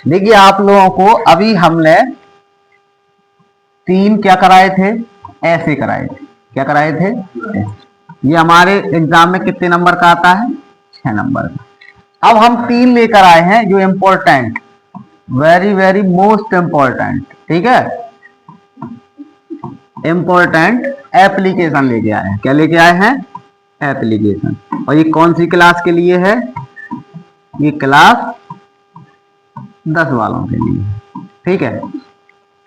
देखिए आप लोगों को अभी हमने 3 क्या कराए थे, ऐसे कराए थे। क्या कराए थे? ये हमारे एग्जाम में कितने नंबर का आता है? 6 नंबर का। अब हम 3 लेकर आए हैं जो important, very very most important, ठीक है, इम्पोर्टेंट एप्लीकेशन लेके आए हैं। क्या लेके आए हैं? एप्लीकेशन। और ये कौन सी क्लास के लिए है? ये क्लास 10 वालों के लिए है, ठीक है।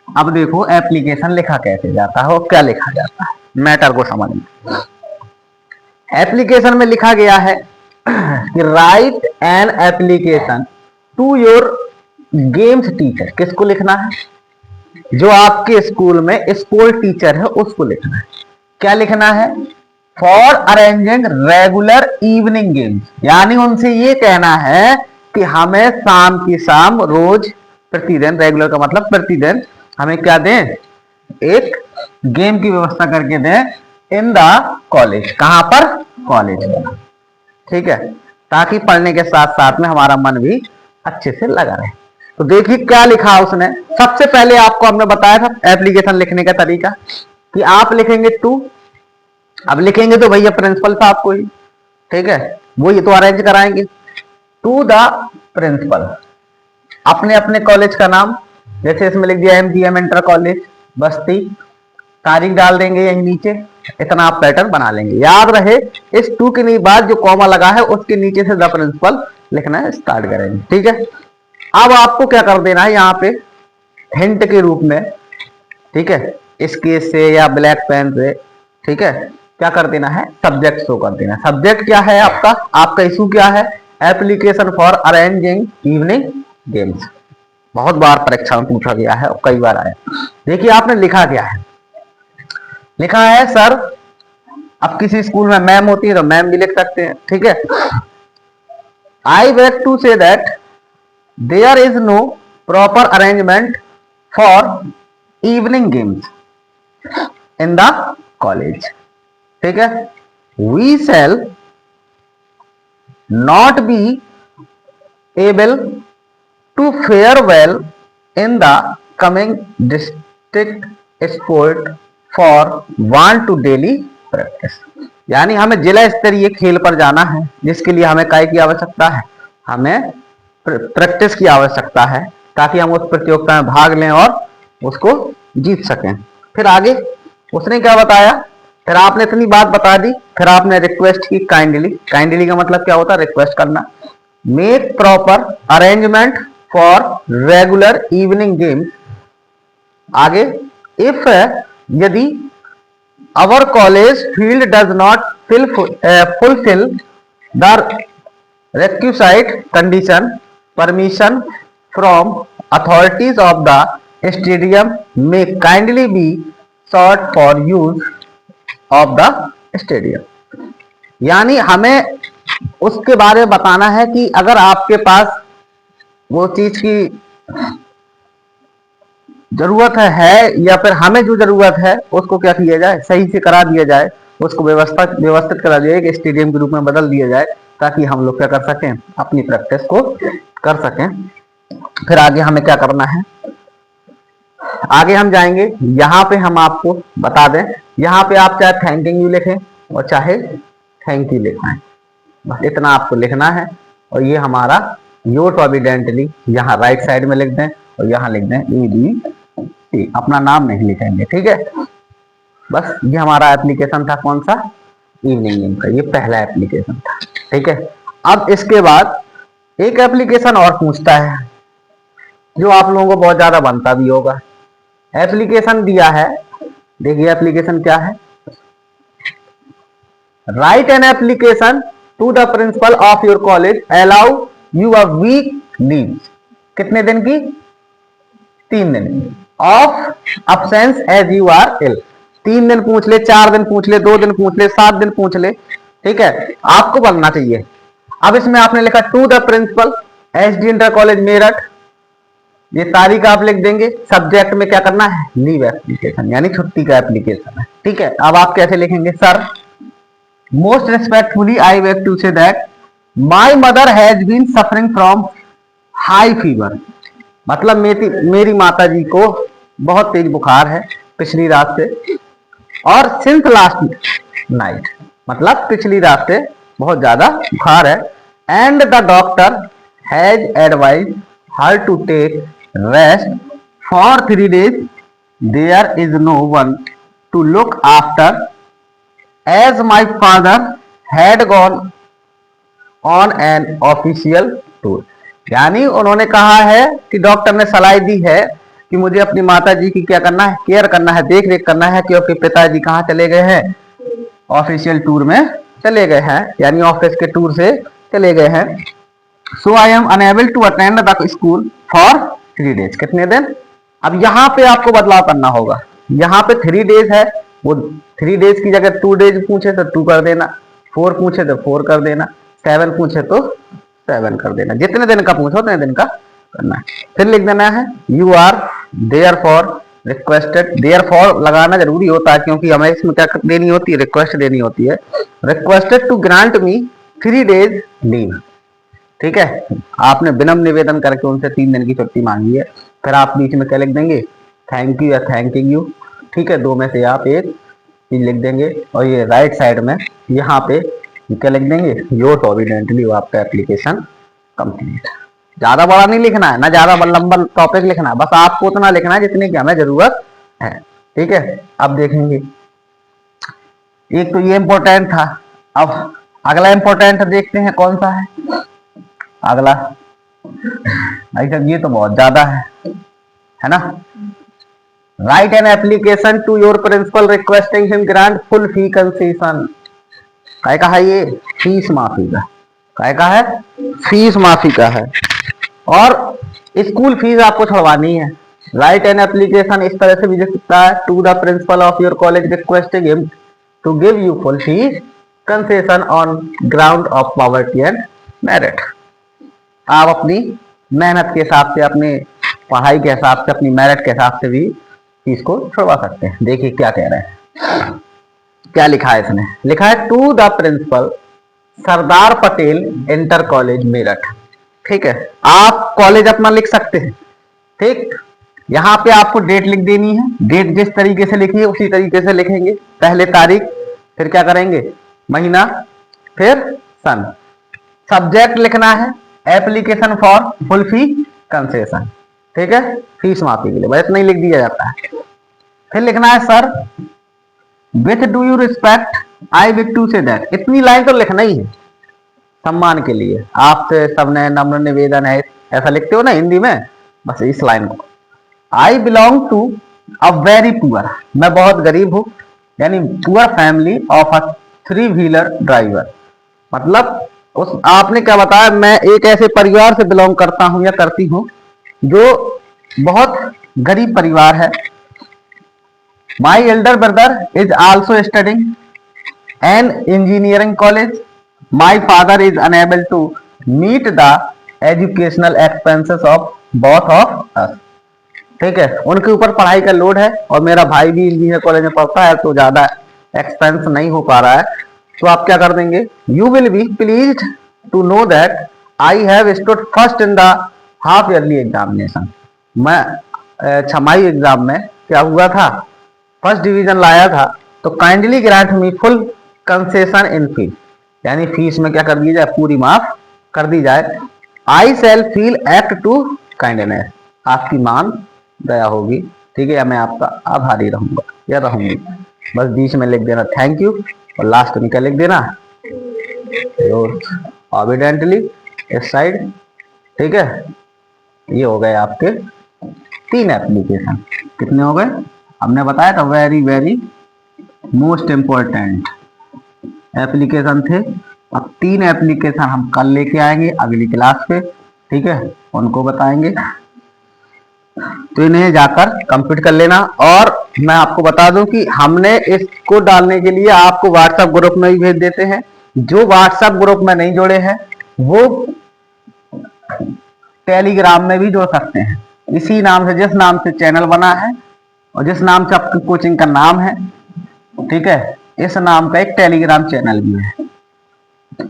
अब देखो एप्लीकेशन लिखा कैसे जाता है और क्या लिखा जाता है, मैटर को समझना। एप्लीकेशन में लिखा गया है कि write an application to your games teacher. किसको लिखना है? जो आपके स्कूल में स्पोर्ट टीचर है उसको लिखना है। क्या लिखना है? For arranging regular evening games, यानी उनसे ये कहना है कि हमें शाम की शाम रोज प्रतिदिन, रेगुलर का मतलब प्रतिदिन, हमें क्या दें? एक गेम की व्यवस्था करके दें इन द कॉलेज। कहां पर? कॉलेज में, ठीक है, ताकि पढ़ने के साथ साथ में हमारा मन भी अच्छे से लगा रहे। तो देखिए क्या लिखा उसने। सबसे पहले आपको हमने बताया था एप्लीकेशन लिखने का तरीका कि आप लिखेंगे टू। अब लिखेंगे तो भैया प्रिंसिपल साहब को ही, ठीक है, वो ये तो अरेंज कराएंगे। टू द प्रिंसिपल, अपने अपने कॉलेज का नाम, जैसे इसमें लिख दिया MGM इंटर कॉलेज बस्ती, तारीख डाल देंगे यही नीचे। इतना आप पैटर्न बना लेंगे। याद रहे इस टू के बाद जो कॉमा लगा है उसके नीचे से द प्रिंसिपल लिखना है, स्टार्ट करेंगे, ठीक है। अब आपको क्या कर देना है यहाँ पे हिंट के रूप में, ठीक है, स्केच से या ब्लैक पेन से, ठीक है, क्या कर देना है? सब्जेक्ट शो कर देना है। सब्जेक्ट क्या है आपका? आपका इशू क्या है? Application for arranging evening games. बहुत बार परीक्षा में पूछा गया है और कई बार आया। देखिए आपने लिखा क्या है? लिखा है सर, अब किसी स्कूल में मैम होती है तो मैम भी लिख सकते हैं, ठीक है। I beg to say that there is no proper arrangement for evening games in the college, ठीक है। We shall not be able to fare well in the coming district sport for want to daily practice, यानी हमें जिला स्तरीय खेल पर जाना है जिसके लिए हमें काय की आवश्यकता है? हमें प्रैक्टिस की आवश्यकता है ताकि हम उस प्रतियोगिता में भाग लें और उसको जीत सकें। फिर आगे उसने क्या बताया? फिर आपने इतनी बात बता दी, फिर आपने रिक्वेस्ट की काइंडली। काइंडली का मतलब क्या होता है? रिक्वेस्ट करना। Make proper arrangement for regular evening games. आगे इफ, यदि our college field does not fulfill the requisite condition, permission from authorities of the stadium may kindly be sought for use of the stadium। यानी हमें उसके बारे में बताना है कि अगर आपके पास वो चीज की जरूरत है या फिर हमें जो जरूरत है उसको क्या किया जाए? सही से करा दिया जाए, उसको व्यवस्थित करा दिया जाए, स्टेडियम के रूप में बदल दिया जाए ताकि हम लोग क्या कर सकें? अपनी प्रैक्टिस को कर सकें। फिर आगे हमें क्या करना है? आगे हम जाएंगे, यहाँ पे हम आपको बता दें, यहाँ पे आप चाहे थैंक यू लिखें और चाहे थैंक यू लिखना है, बस इतना आपको लिखना है। और ये हमारा योर प्रोविडेंटली यहाँ राइट साइड में लिख दें और यहाँ लिख दें ED, अपना नाम नहीं लिखेंगे, ठीक है। बस ये हमारा एप्लीकेशन था, कौन सा? इवनिंग गेम का। ये पहला एप्लीकेशन था, ठीक है। अब इसके बाद एक एप्लीकेशन और पूछता है जो आप लोगों को बहुत ज्यादा बनता भी होगा। एप्लीकेशन दिया है, देखिए एप्लीकेशन क्या है? Write an application to the principal of your college allow you a week leave. कितने दिन की? 3 दिन की। Of absence as you are ill. 3 दिन पूछ ले, 4 दिन पूछ ले, 2 दिन पूछ ले, 7 दिन पूछ ले, ठीक है, आपको बनना चाहिए। अब इसमें आपने लिखा to the principal SD inter college Meerut, ये तारीख आप लिख देंगे। सब्जेक्ट में क्या करना है? लीव एप्लीकेशन, यानी छुट्टी का एप्लीकेशन है, ठीक है। अब आप कैसे लिखेंगे? Sir, most respectfully I beg to say that my mother has been suffering from high fever. मतलब मेरी माता जी को बहुत तेज बुखार है पिछली रात से, और सिंस लास्ट नाइट, मतलब पिछली रात से बहुत ज्यादा बुखार है। And the doctor has advise her to take rest for 3 days। There is no one to look after as my father had gone on an official tour. यानी उन्होंने कहा है कि डॉक्टर ने सलाह दी है कि मुझे अपनी माता जी की क्या करना है, केयर करना है, देख रेख करना है, क्योंकि पिताजी कहाँ चले गए हैं, ऑफिशियल टूर में चले गए हैं, यानी ऑफिस के टूर से चले गए हैं। So I am unable to attend the school for 3 days। कितने दिन? अब यहाँ पे आपको बदलाव करना होगा। यहाँ पे 3 days है, वो 3 days की जगह 2 days पूछे तो 2 कर देना, 4 पूछे तो 4 कर देना, 7 पूछे तो 7 कर देना। जितने दिन का पूछो उतने दिन का करना है। फिर लिख देना है you are therefore requested. Therefore लगाना जरूरी होता है, क्योंकि हमें इसमें क्या देनी होती है, रिक्वेस्ट देनी होती है। Requested to grant me 3 days leave. ठीक है, आपने विनम्र निवेदन करके उनसे 3 दिन की छुट्टी मांगी है। फिर आप बीच में क्या लिख देंगे, थैंक यू या थैंकिंग यू। ठीक है, दो में से आप एक चीज लिख देंगे, और ये राइट साइड में यहाँ पे क्या लिख देंगे, योर ऑबिडेंटली, वो आपका एप्लीकेशन कंप्लीट। ज्यादा बड़ा नहीं लिखना है, ना ज्यादा लंबा टॉपिक लिखना है, बस आपको उतना लिखना है जितने की हमें जरूरत है। ठीक है, अब देखेंगे, एक तो ये इंपॉर्टेंट था। अब अगला इंपॉर्टेंट देखते हैं कौन सा है अगला। भाई साहब ये तो बहुत ज्यादा है ना। Write an application to your principal requesting him grant full fee concession. काय का है ये, फीस माफी का। काय का है, फीस माफी का है। और स्कूल फीस आपको छुड़वानी है। राइट एन एप्लीकेशन इस तरह से भी लिख सकता है, to the principal of your college requesting him to give you full fees concession on ground of poverty and merit. आप अपनी मेहनत के हिसाब से, अपनी पढ़ाई के हिसाब से, अपनी मेरिट के हिसाब से भी फीस को छुड़वा सकते हैं। देखिए क्या कह रहे हैं, क्या लिखा है इसने, लिखा है to the principal Sardar Patel inter college Meerut. ठीक है, आप कॉलेज अपना लिख सकते हैं। ठीक, यहाँ पे आपको डेट लिख देनी है। डेट जिस तरीके से लिखी है उसी तरीके से लिखेंगे। पहले तारीख, फिर क्या करेंगे, महीना, फिर सन। सब्जेक्ट लिखना है application for full fee concession. ठीक है, फीस माफी के लिए बस इतना ही लिख दिया जाता है। फिर लिखना है sir with due respect I wish to say that. इतनी लाइन तो लिखना ही है, सम्मान के लिए आपसे सबने नम्र निवेदन है, ऐसा लिखते हो ना हिंदी में, बस इस लाइन को। I belong to a very poor, मैं बहुत गरीब हूं, यानी poor family of a 3-wheeler driver. मतलब उस आपने क्या बताया, मैं एक ऐसे परिवार से बिलोंग करता हूं या करती हूं जो बहुत गरीब परिवार है। My elder brother is also studying an engineering college. My father is unable to meet the educational expenses of both of us. ठीक है, उनके ऊपर पढ़ाई का लोड है और मेरा भाई भी इंजीनियर कॉलेज में पढ़ता है, तो ज्यादा एक्सपेंस नहीं हो पा रहा है। तो आप क्या कर देंगे, you will be pleased to know that I have stood first in the half yearly examination. मैं छमाही एग्जाम में क्या हुआ था, फर्स्ट डिवीजन लाया था। तो काइंडली ग्रांट मी फुल कंसेशन इन फीस, यानी फीस में क्या कर दी जाए, पूरी माफ कर दी जाए। I shall feel act to kindness, आपकी मान दया होगी। ठीक है, या मैं आपका आभारी रहूंगा या रहूंगी। बस बीच में लिख देना थैंक यू, और लास्ट में क्या लिख देना, ऑबिडेंटली इस साइड। ठीक है, ये हो गए आपके 3 एप्लीकेशन। कितने हो गए, हमने बताया था very very most important application थे। अब 3 एप्लीकेशन हम कल लेके आएंगे अगली क्लास पे। ठीक है, उनको बताएंगे, तो इन्हें जाकर कंप्लीट कर लेना। और मैं आपको बता दूं कि हमने इसको डालने के लिए आपको व्हाट्सएप ग्रुप में भी भेज देते हैं। जो व्हाट्सएप ग्रुप में नहीं जुड़े हैं वो टेलीग्राम में भी जुड़ सकते हैं। इसी नाम से, जिस नाम से चैनल बना है और जिस नाम से आपकी कोचिंग का नाम है, ठीक है, इस नाम का एक टेलीग्राम चैनल भी है,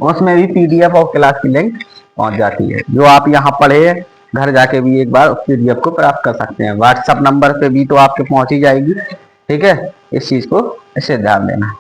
उसमें भी PDF और क्लास की लिंक पहुंच जाती है। जो आप यहाँ पढ़े घर जाके भी एक बार पीडीएफ को प्राप्त कर सकते हैं। व्हाट्सएप नंबर पे भी तो आपके पहुंच ही जाएगी। ठीक है, इस चीज को इसे ध्यान देना।